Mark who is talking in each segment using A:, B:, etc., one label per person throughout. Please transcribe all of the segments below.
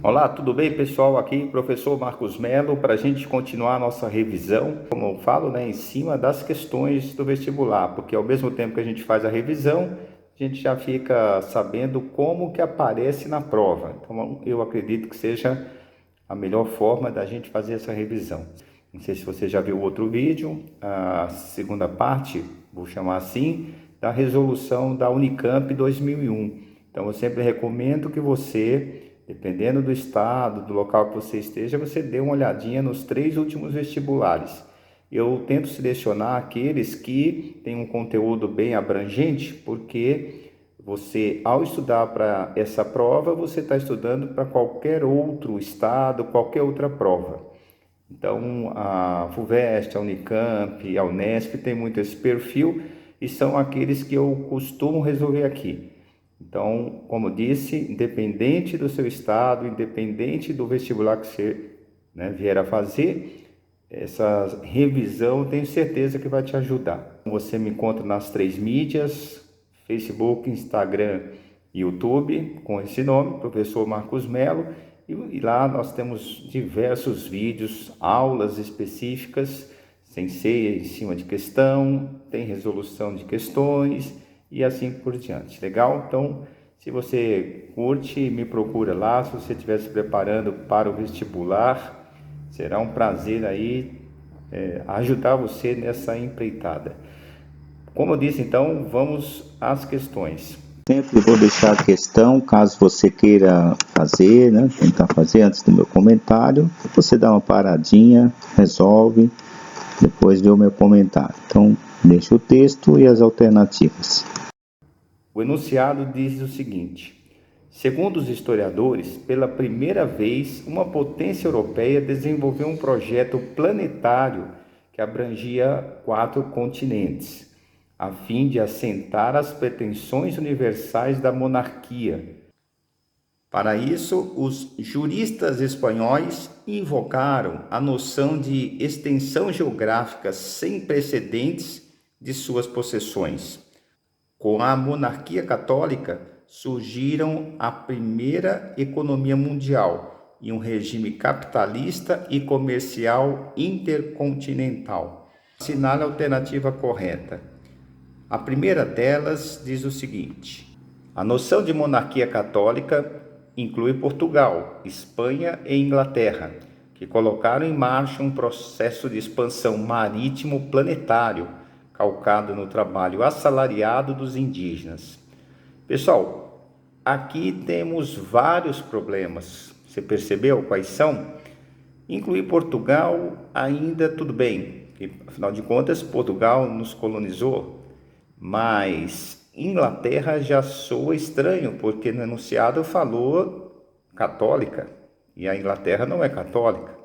A: Olá, tudo bem, pessoal? Aqui, professor Marcos Melo, para a gente continuar a nossa revisão, como eu falo, em cima das questões do vestibular, porque ao mesmo tempo que a gente faz a revisão, a gente já fica sabendo como que aparece na prova. Então, eu acredito que seja a melhor forma da gente fazer essa revisão. Não sei se você já viu outro vídeo, a segunda parte, vou chamar assim, da resolução da Unicamp 2001. Então, eu sempre recomendo que você, dependendo do estado, do local que você esteja, você dê uma olhadinha nos 3 últimos vestibulares. Eu tento selecionar aqueles que têm um conteúdo bem abrangente, porque você, ao estudar para essa prova, você está estudando para qualquer outro estado, qualquer outra prova. Então, a FUVEST, a Unicamp, a Unesp tem muito esse perfil e são aqueles que eu costumo resolver aqui. Então, como disse, independente do seu estado, independente do vestibular que você vier a fazer, essa revisão tenho certeza que vai te ajudar. Você me encontra nas 3 mídias, Facebook, Instagram e YouTube, com esse nome, Professor Marcos Melo, e lá nós temos diversos vídeos, aulas específicas, sem ser em cima de questão, tem resolução de questões e assim por diante. Legal? Então, se você curte, me procura lá. Se você estiver se preparando para o vestibular, será um prazer aí ajudar você nessa empreitada. Como eu disse, então, vamos às questões. Sempre vou deixar a questão, caso você queira fazer, tentar fazer antes do meu comentário, você dá uma paradinha, resolve, depois vê o meu comentário. Então, deixa o texto e as alternativas. O enunciado diz o seguinte: segundo os historiadores, pela primeira vez, uma potência europeia desenvolveu um projeto planetário que abrangia 4 continentes, a fim de assentar as pretensões universais da monarquia. Para isso, os juristas espanhóis invocaram a noção de extensão geográfica sem precedentes de suas possessões. Com a monarquia católica, surgiram a primeira economia mundial e um regime capitalista e comercial intercontinental. Assinale a alternativa correta. A primeira delas diz o seguinte: a noção de monarquia católica inclui Portugal, Espanha e Inglaterra, que colocaram em marcha um processo de expansão marítimo planetário, calcado no trabalho assalariado dos indígenas. Pessoal, aqui temos vários problemas. Você percebeu quais são? Incluir Portugal ainda tudo bem, afinal de contas Portugal nos colonizou, mas Inglaterra já soa estranho, porque no enunciado falou católica, e a Inglaterra não é católica.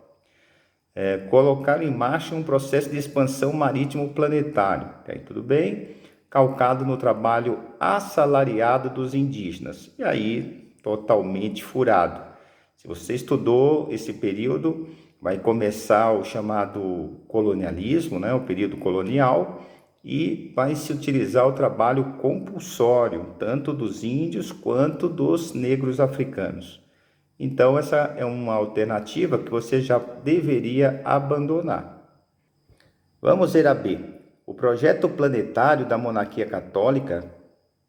A: Colocar em marcha um processo de expansão marítimo planetário, aí tudo bem, calcado no trabalho assalariado dos indígenas, e aí totalmente furado. Se você estudou esse período, vai começar o chamado colonialismo, o período colonial, e vai se utilizar o trabalho compulsório, tanto dos índios quanto dos negros africanos. Então, essa é uma alternativa que você já deveria abandonar. Vamos ver a B. O projeto planetário da monarquia católica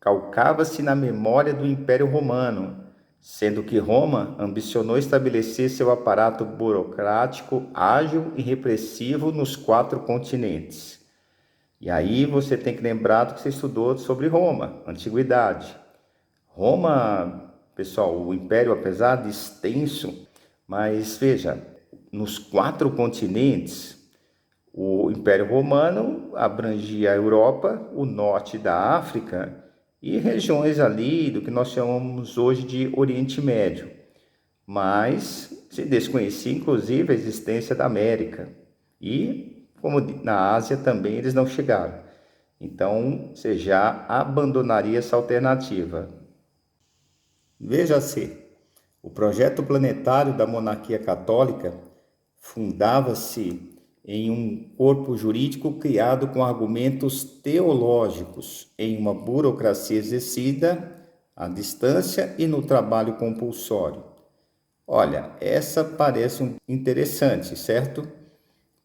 A: calcava-se na memória do Império Romano, sendo que Roma ambicionou estabelecer seu aparato burocrático ágil e repressivo nos 4 continentes. E aí você tem que lembrar do que você estudou sobre Roma, antiguidade. Roma, pessoal, o império, apesar de extenso, mas veja, nos 4 continentes, o Império Romano abrangia a Europa, o norte da África e regiões ali do que nós chamamos hoje de Oriente Médio. Mas se desconhecia, inclusive, a existência da América. E, como na Ásia, também eles não chegaram. Então, você já abandonaria essa alternativa. Veja-se, o projeto planetário da monarquia católica fundava-se em um corpo jurídico criado com argumentos teológicos, em uma burocracia exercida à distância e no trabalho compulsório. Olha, essa parece interessante, certo?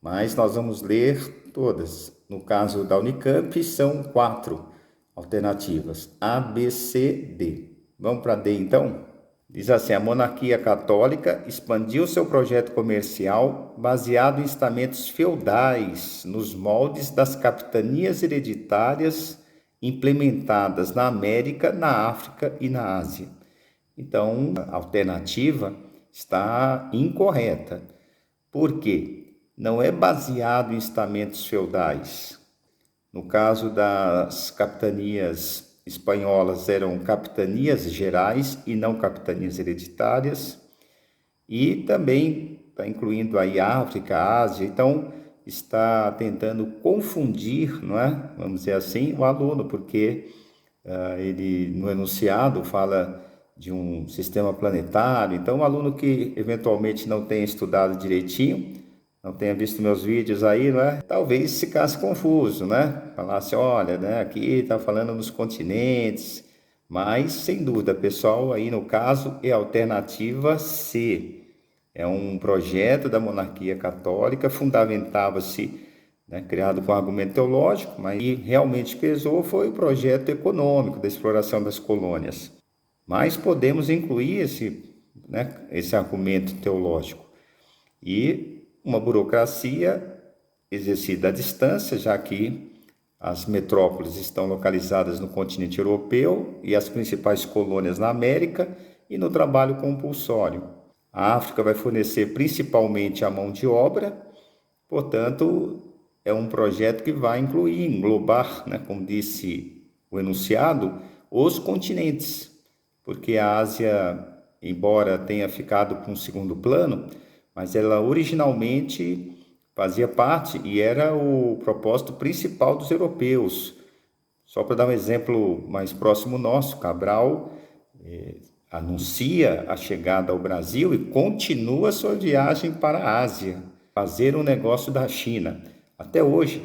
A: Mas nós vamos ler todas. No caso da Unicamp, são 4 alternativas: A, B, C, D. Vamos para D então? Diz assim: a monarquia católica expandiu seu projeto comercial baseado em estamentos feudais, nos moldes das capitanias hereditárias implementadas na América, na África e na Ásia. Então, a alternativa está incorreta. Por quê? Não é baseado em estamentos feudais. No caso das capitanias espanholas, eram capitanias gerais e não capitanias hereditárias. E também está incluindo aí África, Ásia. Então, está tentando confundir, não é? Vamos dizer assim, o aluno, porque ele no enunciado fala de um sistema planetário. Então, um aluno que eventualmente não tenha estudado direitinho, não tenha visto meus vídeos aí, né? Talvez ficasse confuso, né? Falasse, olha, né? Aqui está falando dos continentes, mas sem dúvida, pessoal, aí no caso é a alternativa C. É um projeto da monarquia católica, fundamentava-se, né, criado com argumento teológico, mas que realmente pesou foi o projeto econômico da exploração das colônias. Mas podemos incluir esse argumento teológico e uma burocracia exercida à distância, já que as metrópoles estão localizadas no continente europeu e as principais colônias na América, e no trabalho compulsório. A África vai fornecer principalmente a mão de obra, portanto, é um projeto que vai incluir, englobar, né, como disse o enunciado, os continentes, porque a Ásia, embora tenha ficado para um segundo plano, mas ela originalmente fazia parte e era o propósito principal dos europeus. Só para dar um exemplo mais próximo nosso, Cabral anuncia a chegada ao Brasil e continua sua viagem para a Ásia, fazer um negócio da China. Até hoje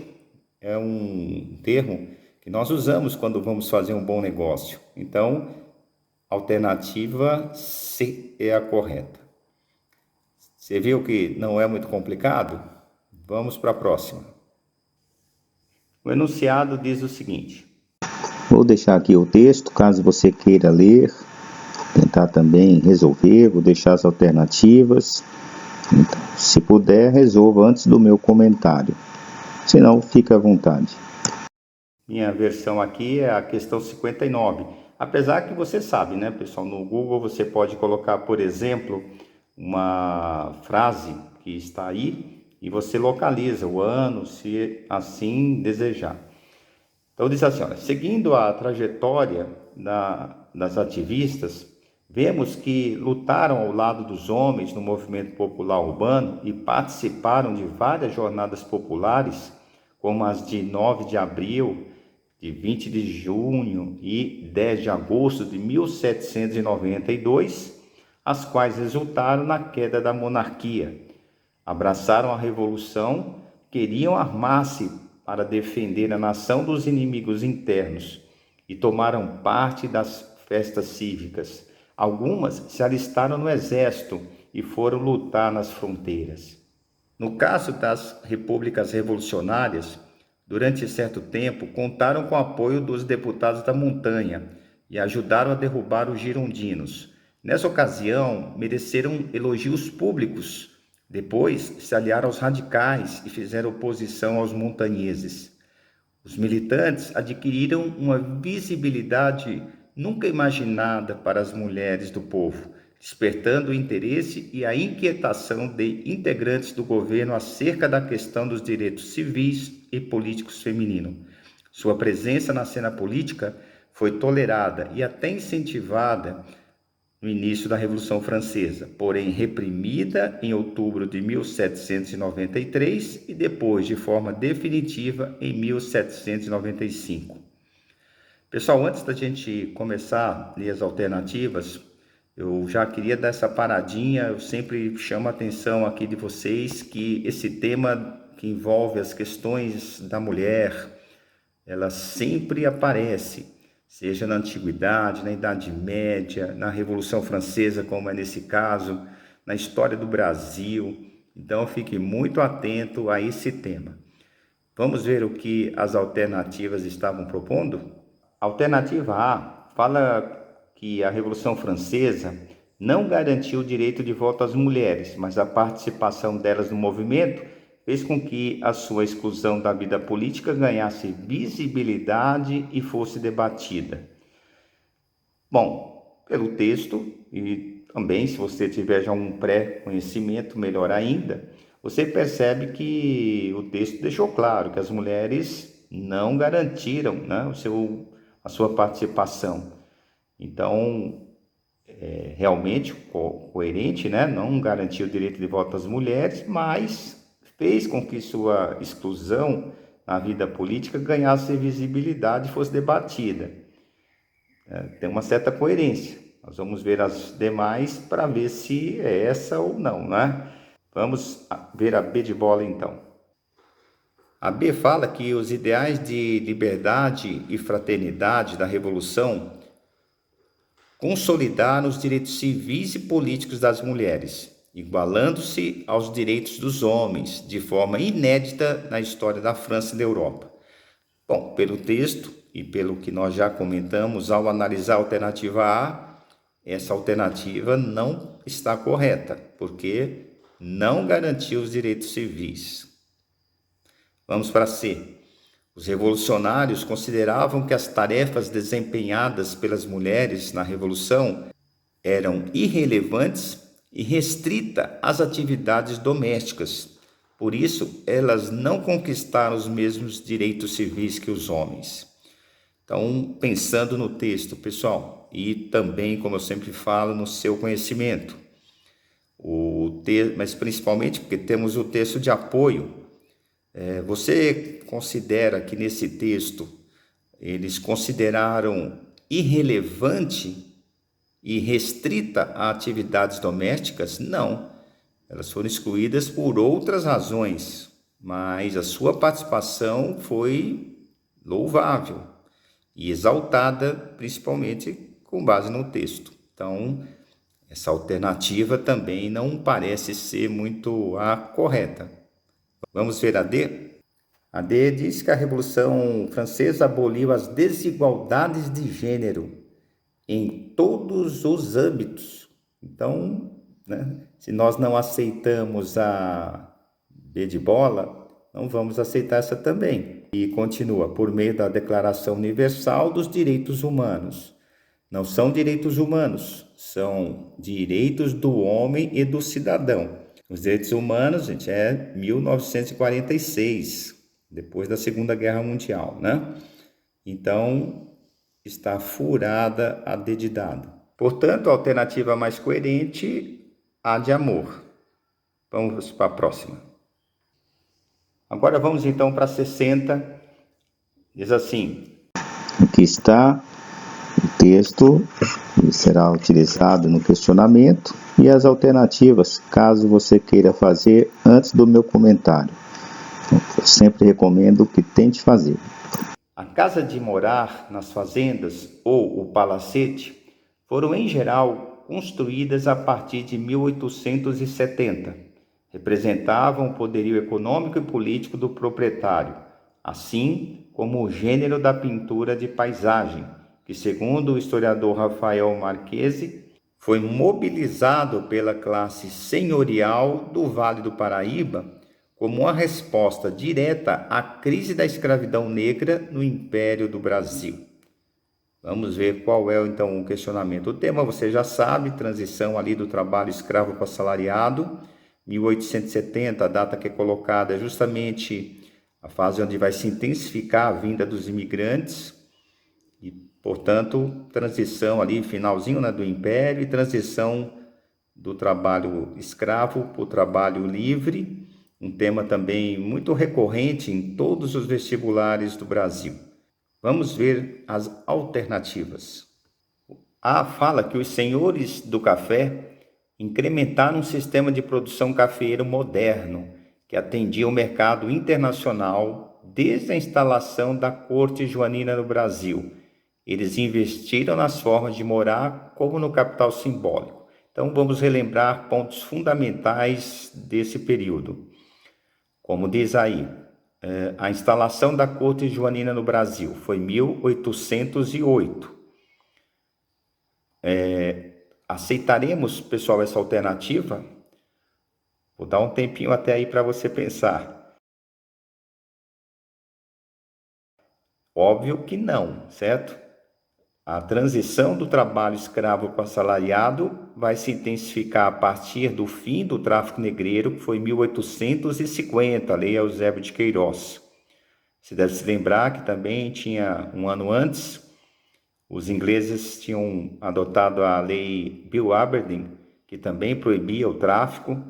A: é um termo que nós usamos quando vamos fazer um bom negócio. Então, alternativa C é a correta. Você viu que não é muito complicado? Vamos para a próxima. O enunciado diz o seguinte:
B: vou deixar aqui o texto, caso você queira ler, tentar também resolver, vou deixar as alternativas. Então, se puder, resolva antes do meu comentário. Se não, fica à vontade.
A: Minha versão aqui é a questão 59. Apesar que você sabe, né, pessoal, no Google você pode colocar, por exemplo, uma frase que está aí e você localiza o ano, se assim desejar. Então diz assim, olha, seguindo a trajetória das ativistas, vemos que lutaram ao lado dos homens no movimento popular urbano e participaram de várias jornadas populares, como as de 9 de abril, de 20 de junho e 10 de agosto de 1792, as quais resultaram na queda da monarquia. Abraçaram a revolução, queriam armar-se para defender a nação dos inimigos internos e tomaram parte das festas cívicas. Algumas se alistaram no exército e foram lutar nas fronteiras. No caso das repúblicas revolucionárias, durante certo tempo, contaram com o apoio dos deputados da montanha e ajudaram a derrubar os girondinos. Nessa ocasião, mereceram elogios públicos. Depois, se aliaram aos radicais e fizeram oposição aos montanheses. Os militantes adquiriram uma visibilidade nunca imaginada para as mulheres do povo, despertando o interesse e a inquietação de integrantes do governo acerca da questão dos direitos civis e políticos femininos. Sua presença na cena política foi tolerada e até incentivada no início da Revolução Francesa, porém reprimida em outubro de 1793 e depois de forma definitiva em 1795. Pessoal, antes da gente começar a ler as alternativas, eu já queria dar essa paradinha. Eu sempre chamo a atenção aqui de vocês que esse tema que envolve as questões da mulher, ela sempre aparece, seja na Antiguidade, na Idade Média, na Revolução Francesa, como é nesse caso, na história do Brasil. Então fique muito atento a esse tema. Vamos ver o que as alternativas estavam propondo? Alternativa A fala que a Revolução Francesa não garantiu o direito de voto às mulheres, mas a participação delas no movimento fez com que a sua exclusão da vida política ganhasse visibilidade e fosse debatida. Bom, pelo texto e também se você tiver já um pré-conhecimento, melhor ainda, você percebe que o texto deixou claro que as mulheres não garantiram, né, a sua participação. Então, realmente coerente, né, não garantiu o direito de voto às mulheres, mas fez com que sua exclusão na vida política ganhasse visibilidade e fosse debatida. Tem uma certa coerência. Nós vamos ver as demais para ver se é essa ou não, né? Vamos ver a B de bola então. A B fala que os ideais de liberdade e fraternidade da Revolução consolidaram os direitos civis e políticos das mulheres, igualando-se aos direitos dos homens, de forma inédita na história da França e da Europa. Bom, pelo texto e pelo que nós já comentamos, ao analisar a alternativa A, essa alternativa não está correta, porque não garantiu os direitos civis. Vamos para C. Os revolucionários consideravam que as tarefas desempenhadas pelas mulheres na Revolução eram irrelevantes e restritas às atividades domésticas. Por isso, elas não conquistaram os mesmos direitos civis que os homens. Então, pensando no texto, pessoal, e também, como eu sempre falo, no seu conhecimento, mas principalmente porque temos o texto de apoio. Você considera que nesse texto eles consideraram irrelevante e restrita a atividades domésticas? Não, elas foram excluídas por outras razões, mas a sua participação foi louvável e exaltada, principalmente com base no texto. Então, essa alternativa também não parece ser muito a correta. Vamos ver a D? A D diz que a Revolução Francesa aboliu as desigualdades de gênero em todos os âmbitos. Então, né, se nós não aceitamos a B de bola, não vamos aceitar essa também. E continua, por meio da Declaração Universal dos Direitos Humanos. Não são direitos humanos, são direitos do homem e do cidadão. Os direitos humanos, gente, é 1946, depois da Segunda Guerra Mundial, né? Então, está furada a D de dado. Portanto, a alternativa mais coerente, a de amor. Vamos para a próxima. Agora vamos então para 60. Diz assim:
B: Aqui está o texto que será utilizado no questionamento e as alternativas, caso você queira fazer antes do meu comentário. Eu sempre recomendo que tente fazer.
A: A casa de morar nas fazendas ou o palacete foram, em geral, construídas a partir de 1870. Representavam o poderio econômico e político do proprietário, assim como o gênero da pintura de paisagem, que, segundo o historiador Rafael Marquesi, foi mobilizado pela classe senhorial do Vale do Paraíba como uma resposta direta à crise da escravidão negra no Império do Brasil. Vamos ver qual é então o questionamento. O tema você já sabe, transição ali do trabalho escravo para assalariado, 1870, a data que é colocada é justamente a fase onde vai se intensificar a vinda dos imigrantes e, portanto, transição ali, finalzinho, né, do Império e transição do trabalho escravo para o trabalho livre, um tema também muito recorrente em todos os vestibulares do Brasil. Vamos ver as alternativas. A fala que os senhores do café incrementaram um sistema de produção cafeeiro moderno que atendia o mercado internacional desde a instalação da corte joanina no Brasil. Eles investiram nas formas de morar como no capital simbólico. Então vamos relembrar pontos fundamentais desse período. Como diz aí, a instalação da corte joanina no Brasil foi 1808. Aceitaremos, pessoal, essa alternativa? Vou dar um tempinho até aí para você pensar. Óbvio que não, certo? A transição do trabalho escravo para o assalariado vai se intensificar a partir do fim do tráfico negreiro, que foi em 1850, a Lei Eusébio de Queiroz. Você deve se lembrar que também tinha um ano antes, os ingleses tinham adotado a Lei Bill Aberdeen, que também proibia o tráfico.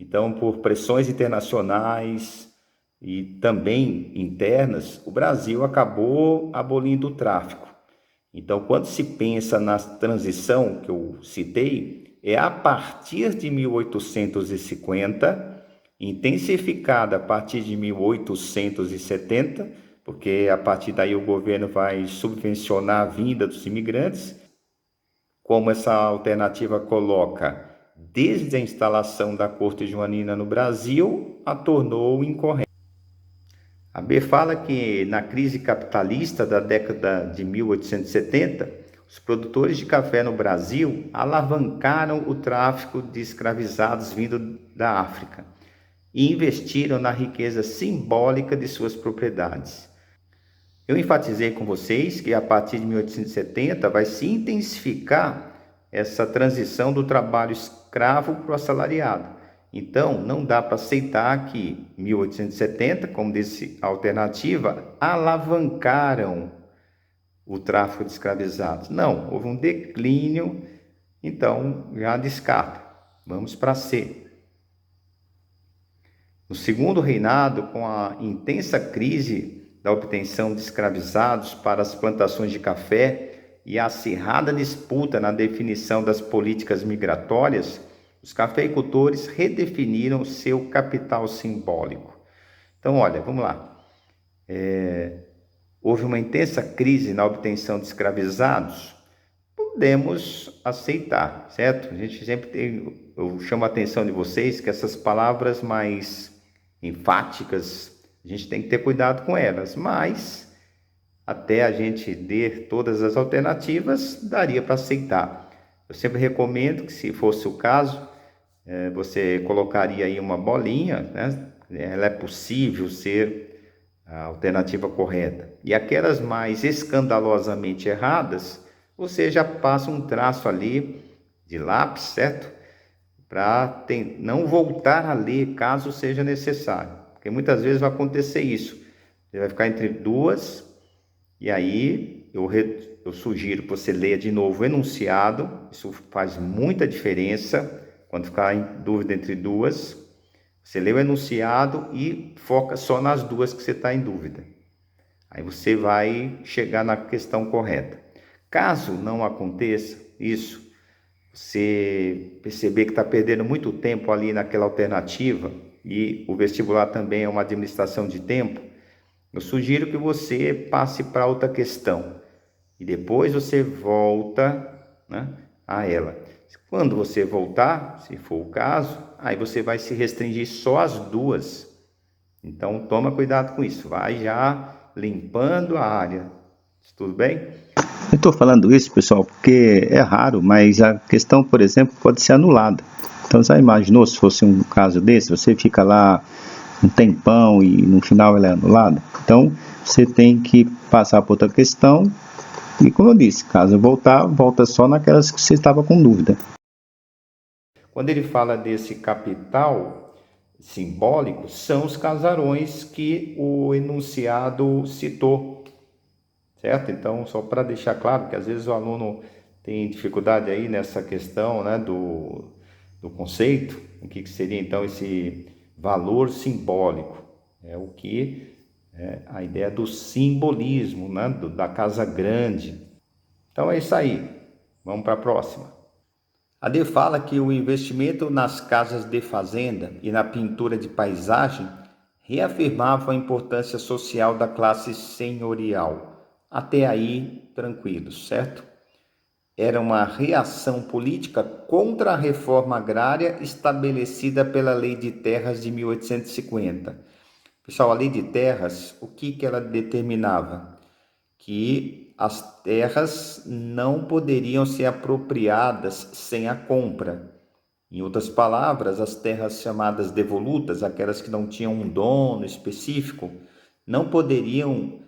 A: Então, por pressões internacionais e também internas, o Brasil acabou abolindo o tráfico. Então, quando se pensa na transição que eu citei, é a partir de 1850, intensificada a partir de 1870, porque a partir daí o governo vai subvencionar a vinda dos imigrantes, como essa alternativa coloca, desde a instalação da corte joanina no Brasil, a tornou incorreta. A B fala que na crise capitalista da década de 1870, os produtores de café no Brasil alavancaram o tráfico de escravizados vindo da África e investiram na riqueza simbólica de suas propriedades. Eu enfatizei com vocês que a partir de 1870 vai se intensificar essa transição do trabalho escravo para o assalariado. Então, não dá para aceitar que 1870, como disse a alternativa, alavancaram o tráfico de escravizados. Não, houve um declínio, então já descarta. Vamos para C. No segundo reinado, com a intensa crise da obtenção de escravizados para as plantações de café e a acirrada disputa na definição das políticas migratórias, os cafeicultores redefiniram seu capital simbólico. Então, olha, vamos lá. Houve uma intensa crise na obtenção de escravizados? Podemos aceitar, certo? A gente sempre tem, eu chamo a atenção de vocês que essas palavras mais enfáticas, a gente tem que ter cuidado com elas, mas até a gente ter todas as alternativas, daria para aceitar. Eu sempre recomendo que, se fosse o caso, você colocaria aí uma bolinha, né? Ela é possível ser a alternativa correta. E aquelas mais escandalosamente erradas, você já passa um traço ali de lápis, certo? Para não voltar a ler caso seja necessário. Porque muitas vezes vai acontecer isso. Você vai ficar entre duas, e aí eu sugiro que você leia de novo o enunciado. Isso faz muita diferença. Quando ficar em dúvida entre duas, você lê o enunciado e foca só nas duas que você está em dúvida. Aí você vai chegar na questão correta. Caso não aconteça isso, você perceber que está perdendo muito tempo ali naquela alternativa, e o vestibular também é uma administração de tempo, eu sugiro que você passe para outra questão e depois você volta, né, a ela. Quando você voltar, se for o caso, aí você vai se restringir só às duas. Então toma cuidado com isso, vai já limpando a área. Tudo bem?
B: Eu estou falando isso, pessoal, porque é raro, mas a questão, por exemplo, pode ser anulada. Então, já imaginou se fosse um caso desse? Você fica lá um tempão e no final ela é anulada? Então, você tem que passar para outra questão e, como eu disse, caso voltar, volta só naquelas que você estava com dúvida.
A: Quando ele fala desse capital simbólico, são os casarões que o enunciado citou, certo? Então, só para deixar claro que às vezes o aluno tem dificuldade aí nessa questão, né, do conceito, o que seria então esse valor simbólico? É o que é a ideia do simbolismo, né, da casa grande. Então é isso aí, vamos para a próxima. A D fala que o investimento nas casas de fazenda e na pintura de paisagem reafirmava a importância social da classe senhorial. Até aí, tranquilo, certo? era uma reação política contra a reforma agrária estabelecida pela Lei de Terras de 1850. Pessoal, a Lei de Terras, o que ela determinava? Que as terras não poderiam ser apropriadas sem a compra. Em outras palavras, as terras chamadas devolutas, aquelas que não tinham um dono específico, não poderiam,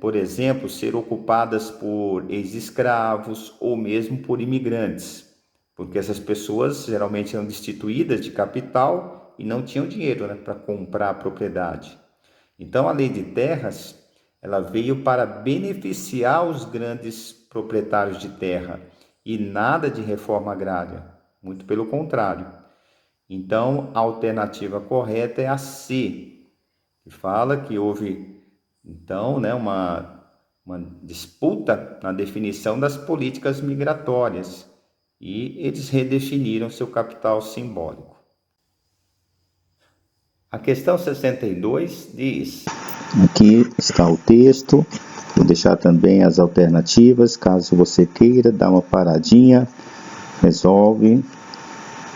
A: por exemplo, ser ocupadas por ex-escravos ou mesmo por imigrantes, porque essas pessoas geralmente eram destituídas de capital e não tinham dinheiro, né, para comprar a propriedade. Então, a lei de terras, ela veio para beneficiar os grandes proprietários de terra e nada de reforma agrária, muito pelo contrário. Então, a alternativa correta é a C, que fala que houve, então, né, uma disputa na definição das políticas migratórias e eles redefiniram seu capital simbólico. A questão 62 diz:
B: aqui está o texto, vou deixar também as alternativas, caso você queira dar uma paradinha, resolve,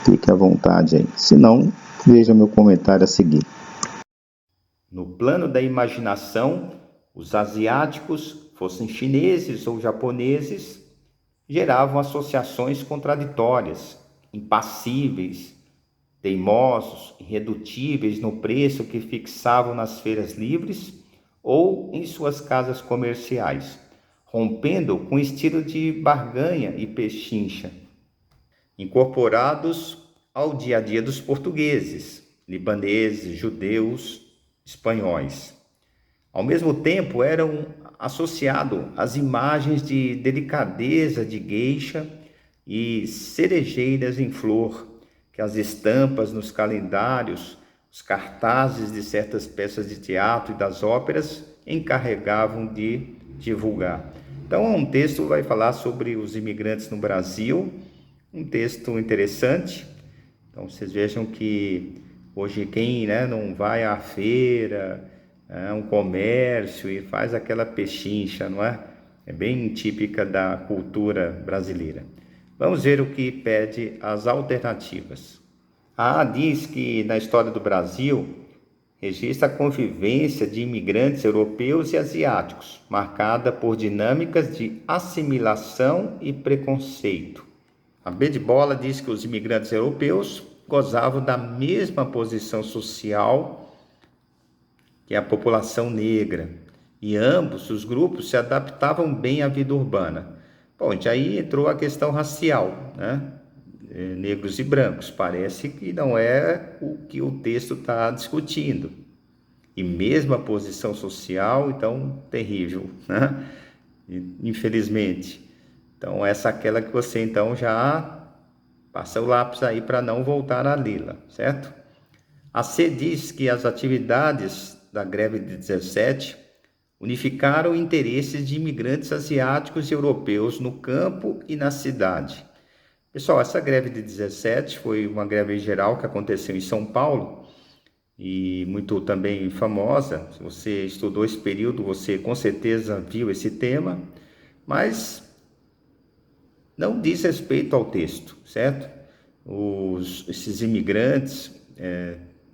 B: fique à vontade aí. Se não, veja meu comentário a seguir.
A: no plano da imaginação, os asiáticos, fossem chineses ou japoneses, geravam associações contraditórias, impassíveis, teimosos, irredutíveis no preço que fixavam nas feiras livres ou em suas casas comerciais, rompendo com o estilo de barganha e pechincha, incorporados ao dia a dia dos portugueses, libaneses, judeus, espanhóis. Ao mesmo tempo, eram associados às imagens de delicadeza de gueixa e cerejeiras em flor, que as estampas nos calendários, os cartazes de certas peças de teatro e das óperas encarregavam de divulgar. Então, um texto vai falar sobre os imigrantes no Brasil, um texto interessante. Então, vocês vejam que hoje quem, né, não vai à feira, um comércio e faz aquela pechincha, não é? É bem típica da cultura brasileira. Vamos ver o que pede as alternativas. A diz que na história do Brasil registra a convivência de imigrantes europeus e asiáticos, marcada por dinâmicas de assimilação e preconceito. A B de bola diz que os imigrantes europeus gozavam da mesma posição social que a população negra, e ambos os grupos se adaptavam bem à vida urbana. Bom, aí entrou a questão racial, né? Negros e brancos, parece que não é o que o texto está discutindo. E mesmo a posição social, então, terrível, né? Infelizmente. Então, essa é aquela que você, então, já passa o lápis aí para não voltar a lê-la, certo? A C diz que as atividades da greve de 17 unificaram interesses de imigrantes asiáticos e europeus no campo e na cidade. Pessoal, essa greve de 17 foi uma greve geral que aconteceu em São Paulo e muito também famosa. Se você estudou esse período, você com certeza viu esse tema, mas não diz respeito ao texto, certo? Esses imigrantes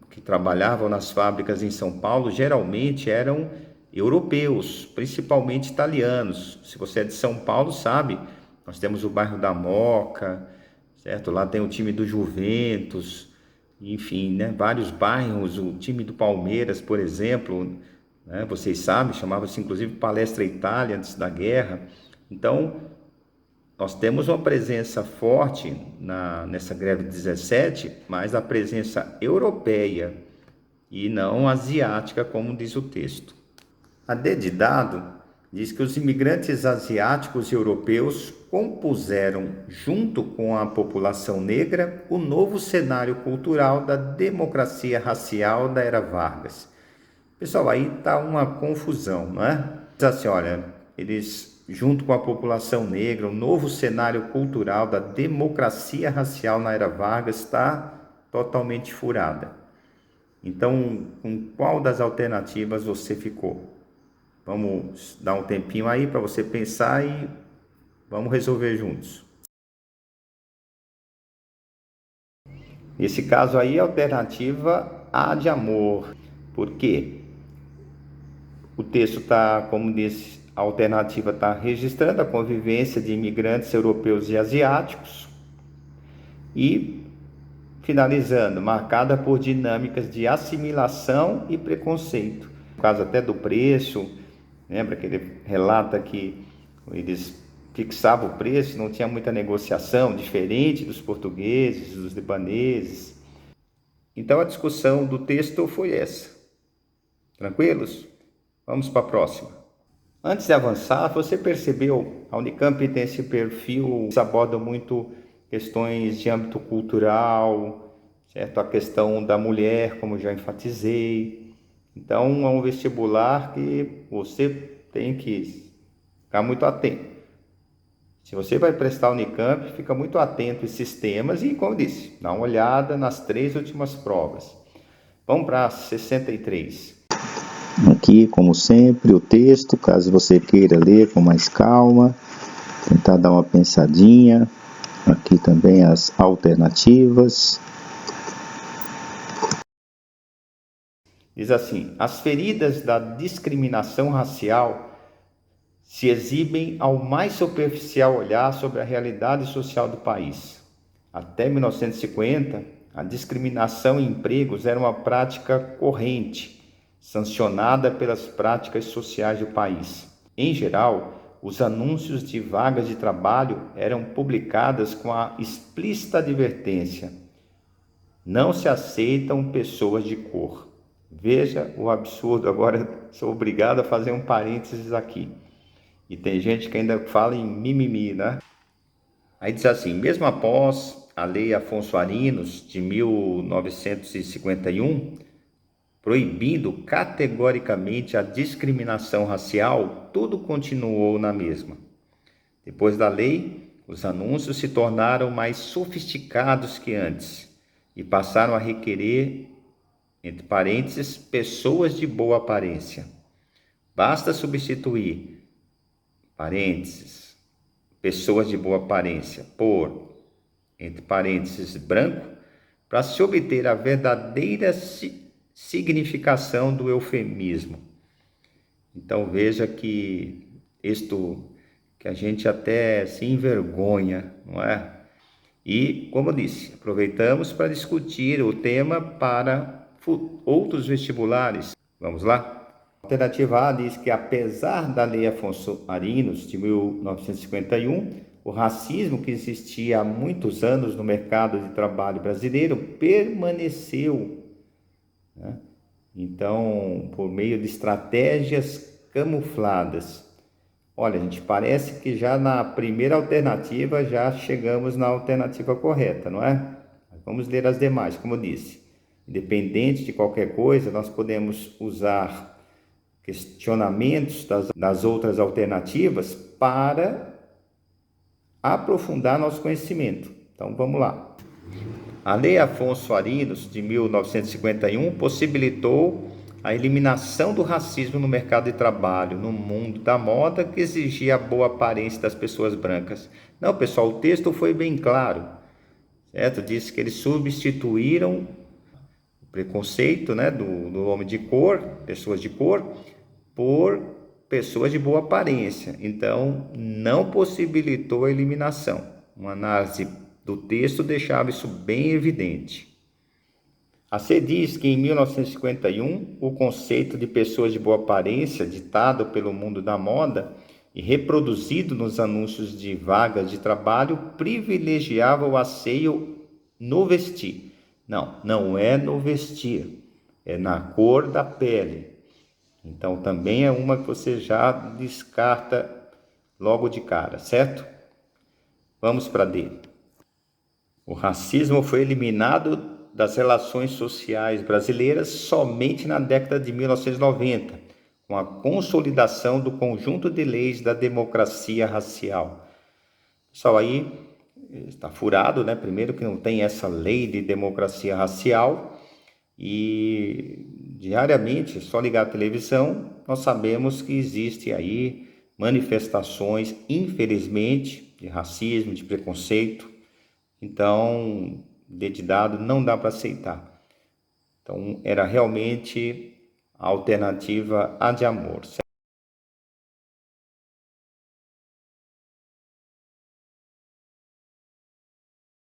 A: que trabalhavam nas fábricas em São Paulo geralmente eram europeus, principalmente italianos. Se você é de São Paulo, sabe, nós temos o bairro da Moca, certo? Lá tem o time do Juventus, enfim, né? Vários bairros, o time do Palmeiras, por exemplo, né? Vocês sabem, chamava-se inclusive Palestra Itália antes da guerra. Então, nós temos uma presença forte nessa greve 17, mas a presença europeia e não asiática, como diz o texto. A D de dado diz que os imigrantes asiáticos e europeus compuseram, junto com a população negra, o novo cenário cultural da democracia racial da era Vargas. Pessoal, aí está uma confusão, não é? Diz assim, olha, eles junto com a população negra, o novo cenário cultural da democracia racial na era Vargas está totalmente furada. Então, com qual das alternativas você ficou? Vamos dar um tempinho aí para você pensar e Vamos resolver juntos. Nesse caso aí, a alternativa A de amor. Por quê? O texto está, como disse, a alternativa está registrando a convivência de imigrantes europeus e asiáticos e finalizando, marcada por dinâmicas de assimilação e preconceito. No caso até do preço, lembra que ele relata que eles fixavam o preço, não tinha muita negociação, diferente dos portugueses, dos libaneses. Então a discussão do texto foi essa. Tranquilos? Vamos para a próxima. Antes de avançar, você percebeu, a Unicamp tem esse perfil, eles abordam muito questões de âmbito cultural, certo? A questão da mulher, como já enfatizei. Então, é um vestibular que você tem que ficar muito atento. Se você vai prestar Unicamp, fica muito atento a esses temas e, como disse, dá uma olhada nas 3 últimas provas. Vamos para 63.
B: Aqui, como sempre, o texto, caso você queira ler com mais calma, tentar dar uma pensadinha. Aqui também as alternativas.
A: Diz assim: as feridas da discriminação racial se exibem ao mais superficial olhar sobre a realidade social do país. Até 1950, a discriminação em empregos era uma prática corrente, sancionada pelas práticas sociais do país. Em geral, os anúncios de vagas de trabalho eram publicados com a explícita advertência: não se aceitam pessoas de cor. Veja o absurdo, agora sou obrigado a fazer um parênteses aqui. E tem gente que ainda fala em mimimi, né? Aí diz assim: mesmo após a Lei Afonso Arinos, de 1951, proibindo categoricamente a discriminação racial, tudo continuou na mesma. Depois da lei, os anúncios se tornaram mais sofisticados que antes e passaram a requerer, entre parênteses, pessoas de boa aparência. Basta substituir, parênteses, pessoas de boa aparência por, entre parênteses, branco, para se obter a verdadeira significação do eufemismo. Então veja que isto que a gente até se envergonha, não é? E, como eu disse, aproveitamos para discutir o tema para outros vestibulares. Vamos lá? A alternativa A diz que, apesar da Lei Afonso Arinos, de 1951, o racismo que existia há muitos anos no mercado de trabalho brasileiro permaneceu, né? Então, por meio de estratégias camufladas. Olha, gente, parece que já na primeira alternativa já chegamos na alternativa correta, não é? Vamos ler as demais, como eu disse. Independente de qualquer coisa, nós podemos usar questionamentos das outras alternativas para aprofundar nosso conhecimento. Então, vamos lá. A Lei Afonso Arinos, de 1951, possibilitou a eliminação do racismo no mercado de trabalho, no mundo da moda, que exigia a boa aparência das pessoas brancas. Não, pessoal, o texto foi bem claro, certo? Diz que eles substituíram o preconceito, né, do homem de cor, pessoas de cor, por pessoas de boa aparência. Então, não possibilitou a eliminação. Uma análise do texto deixava isso bem evidente. A C diz que em 1951, o conceito de pessoas de boa aparência, ditado pelo mundo da moda e reproduzido nos anúncios de vagas de trabalho, privilegiava o asseio no vestir. Não é no vestir, é na cor da pele. Então também é uma que você já descarta logo de cara, certo? Vamos para D. O racismo foi eliminado das relações sociais brasileiras somente na década de 1990, com a consolidação do conjunto de leis da democracia racial. Pessoal, aí está furado, né? Primeiro que não tem essa lei de democracia racial e diariamente, só ligar a televisão, nós sabemos que existe aí manifestações, infelizmente, de racismo, de preconceito. Então, identidade não dá para aceitar. Então, era realmente a alternativa a de amor.